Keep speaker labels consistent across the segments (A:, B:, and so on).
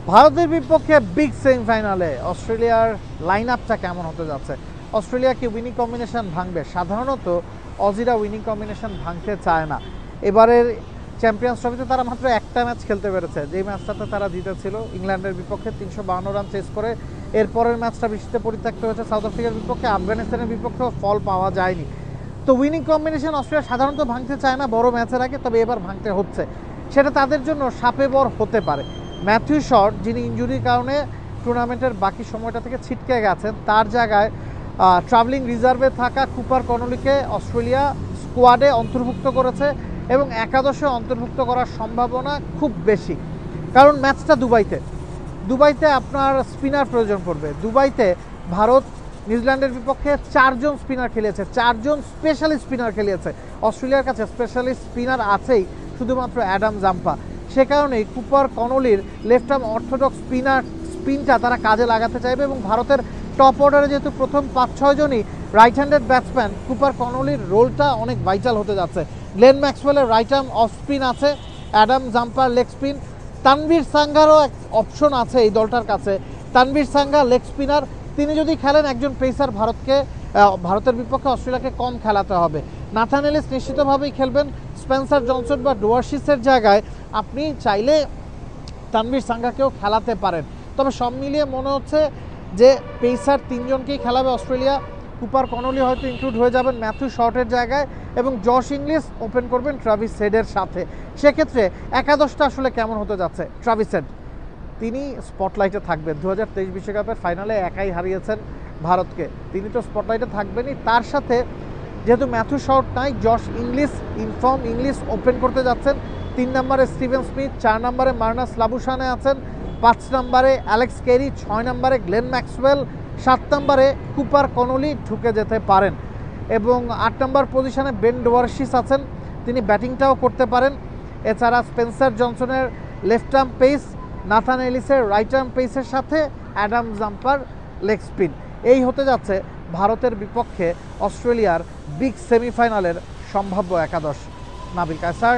A: ভারতের বিপক্ষে বিগ সেমিফাইনালে অস্ট্রেলিয়ার লাইন আপটা কেমন হতে যাচ্ছে? অস্ট্রেলিয়া কি উইনিং কম্বিনেশন ভাঙবে? সাধারণত অজিরা উইনিং কম্বিনেশন ভাঙতে চায় না। এবারের চ্যাম্পিয়ন্স ট্রফিতে তারা মাত্র একটা ম্যাচ খেলতে পেরেছে, যেই ম্যাচটাতে তারা জিতেছিল ইংল্যান্ডের বিপক্ষে 352 রান চেস করে। এরপরের ম্যাচটা বৃষ্টিতে পরিত্যক্ত হয়েছে সাউথ আফ্রিকার বিপক্ষে। আফগানিস্তানের বিপক্ষেও ফল পাওয়া যায়নি। তো উইনিং কম্বিনেশন অস্ট্রেলিয়া সাধারণত ভাঙতে চায় না বড় ম্যাচের আগে, তবে এবার ভাঙতে হচ্ছে। সেটা তাদের জন্য শাপে বর হতে পারে। ম্যাথিউ শট, যিনি ইনজুরির কারণে টুর্নামেন্টের বাকি সময়টা থেকে ছিটকে গেছেন, তার জায়গায় ট্রাভেলিং রিজার্ভে থাকা কুপার কনলিকে অস্ট্রেলিয়া স্কোয়াডে অন্তর্ভুক্ত করেছে এবং একাদশে অন্তর্ভুক্ত করার সম্ভাবনা খুব বেশি। কারণ ম্যাচটা দুবাইতে আপনার স্পিনার প্রয়োজন পড়বে। দুবাইতে ভারত নিউজিল্যান্ডের বিপক্ষে 4 জন স্পিনার খেলিয়েছে, 4 জন স্পেশালিস্ট স্পিনার খেলিয়েছে। অস্ট্রেলিয়ার কাছে স্পেশালিস্ট স্পিনার আছেই শুধুমাত্র অ্যাডাম জাম্পা। সে কারণেই কুপার কনলির লেফট আর্ম অর্থোডক্স স্পিনটা তারা কাজে লাগাতে চাইবে এবং ভারতের টপ অর্ডারে যেহেতু প্রথম 5-6 জনই রাইট হ্যান্ডেড ব্যাটসম্যান, কুপার কনলির রোলটা অনেক ভাইটাল হতে যাচ্ছে। গ্লেন ম্যাক্সওয়েলের রাইট আর্ম অফ স্পিন আছে, অ্যাডাম জাম্পার লেগ স্পিন, তানভীর সাঙ্গারও এক অপশন আছে এই দলটার কাছে। তানভীর সাঙ্গা লেগ স্পিনার, তিনি যদি খেলেন একজন পেসার ভারতের বিপক্ষে অস্ট্রেলিয়াকে কম খেলাতে হবে। নাথান এলিস নিশ্চিতভাবেই খেলবেন। স্পেন্সার জনসন বা ডুয়ার্সিসের জায়গায় আপনি চাইলে তানভীর সাঙ্গাকেও খেলাতে পারেন। তবে সব মিলিয়ে মনে হচ্ছে যে পেসার 3 জনকেই খেলাবে অস্ট্রেলিয়া। কুপার কনলি হয়তো ইনক্লুড হয়ে যাবেন ম্যাথিউ শর্টের জায়গায় এবং জশ ইংলিশ ওপেন করবেন ট্রাভিস হেডের সাথে। সেক্ষেত্রে একাদশটা আসলে কেমন হতে যাচ্ছে? ট্রাভিস হেড, তিনি স্পটলাইটে থাকবেন। 2023 বিশ্বকাপের ফাইনালে একাই হারিয়েছেন ভারতকে, তিনি তো স্পটলাইটে থাকবেনই। তার সাথে যেহেতু ম্যাথিউ শর্ট নাই, জশ ইংলিশ ওপেন করতে যাচ্ছেন। 3 নম্বরে স্টিভেন স্মিথ, 4 নম্বরে মার্নাস লাবুশানে আছেন, 5 নম্বরে অ্যালেক্স কেরি, 6 নম্বরে গ্লেন ম্যাক্সওয়েল, 7 নম্বরে কুপার কনলি ঢুকে যেতে পারেন এবং 8 নম্বর পজিশনে বেন ডোয়ার্সিস আছেন, তিনি ব্যাটিংটাও করতে পারেন। এছাড়া স্পেন্সার জনসনের লেফট আর্ম পেস, নাথান এলিসের রাইট আর্ম পেসের সাথে অ্যাডাম জাম্পার লেগ স্পিন। এই হতে যাচ্ছে ভারতের বিপক্ষে অস্ট্রেলিয়ার বিগ সেমিফাইনালের সম্ভাব্য একাদশ। Nabil Kaiser,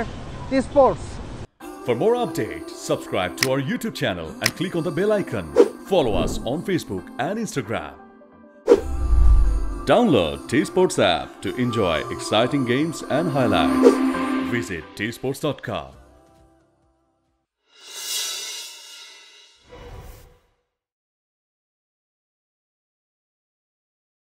A: T Sports.
B: For more updates, subscribe to our YouTube channel and click on the bell icon. Follow us on Facebook and Instagram. Download T Sports app to enjoy exciting games and highlights. Visit tsports.com.